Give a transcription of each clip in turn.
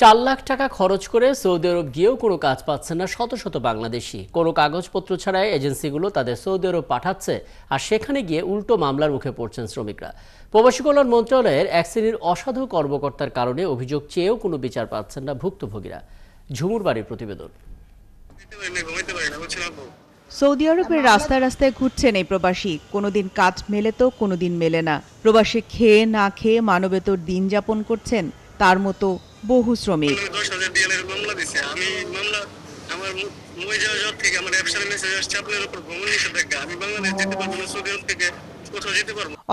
4 লাখ টাকা খরচ করে সৌদি আরব গিয়েও কোনো কাজ পাচ্ছে না শত শত বাংলাদেশি। কোনো কাগজপত্র ছাড়াই এজেন্সিগুলো তাদের সৌদি আরব পাঠাচ্ছে, আর সেখানে গিয়ে উল্টো মামলার মুখে পড়ছেন শ্রমিকরা। প্রবাসী কল্যাণ মন্ত্রণালয়ের এক শ্রেণীর অসাধু কর্মকর্তার কারণে অভিযোগ চেয়েও কোনো বিচার পাচ্ছেন না ভুক্তভোগীরা। ঝুমুর বাড়ির প্রতিবেদন। সৌদি আরবের রাস্তায় রাস্তায় ঘুরছেন এই প্রবাসী। কোনোদিন কাজ মেলে তো কোনোদিন মেলে না। প্রবাসী খেয়ে না খেয়ে মানবেতর দিন যাপন করছেন তার মতো বহু শ্রমিক।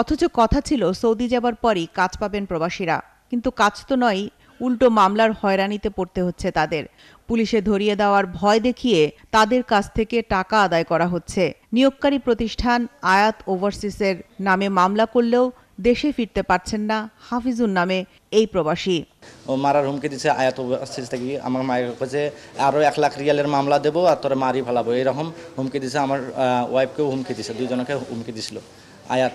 অথচ কথা ছিল সৌদি যাবার পরই কাজ পাবেন প্রবাসীরা, কিন্তু কাজ তো নয়, উল্টো মামলার হয়রানিতে পড়তে হচ্ছে তাদের। পুলিশে ধরিয়ে দেওয়ার ভয় দেখিয়ে তাদের কাছ থেকে টাকা আদায় করা হচ্ছে। নিয়োগকারী প্রতিষ্ঠান আয়াত ওভারসিসের নামে মামলা করলেও দেশে ফিরতে পারছেন না হাফিজুর নামে এই প্রবাসী। ও মারার হুমকি দিচ্ছে আয়াত ওভারসিস থেকে। আমার মায়ের কাছে আরও 1 লাখ রিয়ালের মামলা দেবো আর তোরা মারি ফেলাবো, এরকম হুমকি দিছে। আমার ওয়াইফকেও হুমকি দিছে, দুজনকে হুমকি দিছিল আয়াত।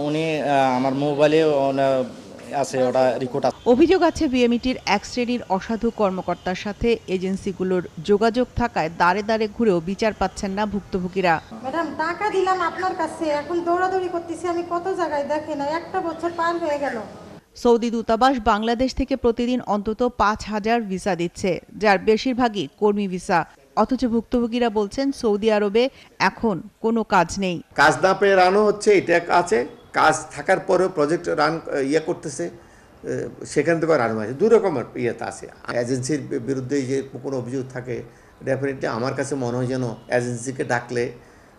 উনি আমার মোবাইলে আছে, ওটা রেকর্ড আছে। অভিযোগ আছে বিএমইটির এক শ্রেণীর অসাধু কর্মকর্তার সাথে এজেন্সিগুলোর যোগাযোগ থাকায় দাঁড়ে দাঁড়ে ঘুরেও বিচার পাচ্ছেন না ভুক্তভোগীরা। ম্যাডাম, টাকা দিলাম আপনার কাছে, এখন দৌড়াদৌড়ি করতেছি আমি কত জায়গায়, দেখেন 1টা বছর পার হয়ে গেল। সৌদি দূতাবাস বাংলাদেশ থেকে প্রতিদিন অন্তত 5,000 ভিসা দিচ্ছে, যার বেশিরভাগই কর্মী ভিসা। অথচ ভুক্তভোগীরা বলছেন সৌদি আরবে এখন কোনো কাজ নেই। কাজ না পেয়ে রানও হচ্ছে, এটা আছে। কাজ থাকার পরেও প্রজেক্ট রান করতেছে, সেখান থেকে রান হয়েছে। 2 রকমের ইয়েতে আছে। এজেন্সির বিরুদ্ধে যে কোনো অভিযোগ থাকে, ডেফিনেটলি আমার কাছে মনে হয় যেন এজেন্সিকে ডাকলে,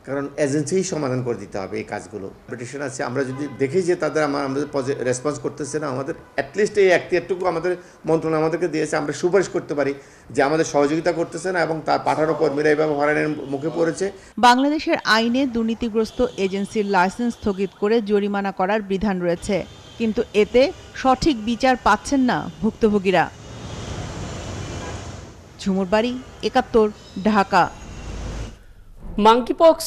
কারণ এজেন্সিই সমাধান করে দিতে হবে এই কাজগুলো। পিটিশন আছে, আমরা যদি দেখি যে তাদের আমাদের রেসপন্স করতেছে না, আমাদের অ্যাটলিস্ট এই এখতিয়ারটুকু আমাদের মন্ত্রণালয় আমাদেরকে দিয়েছে, আমরা সুপারিশ করতে পারি যে আমাদের সহযোগিতা করতেছে না এবং তার পাঠানো কর্মীরা এইভাবে হয়রানির মুখে পড়েছে। বাংলাদেশের আইনে দুর্নীতিগ্রস্ত এজেন্সির লাইসেন্স স্থগিত করে জরিমানা করার বিধান রয়েছে, কিন্তু এতে সঠিক বিচার পাচ্ছেন না ভুক্তভোগীরা। ঝুমুর বাড়ি, 71, ঢাকা। মাঙ্কিপক্স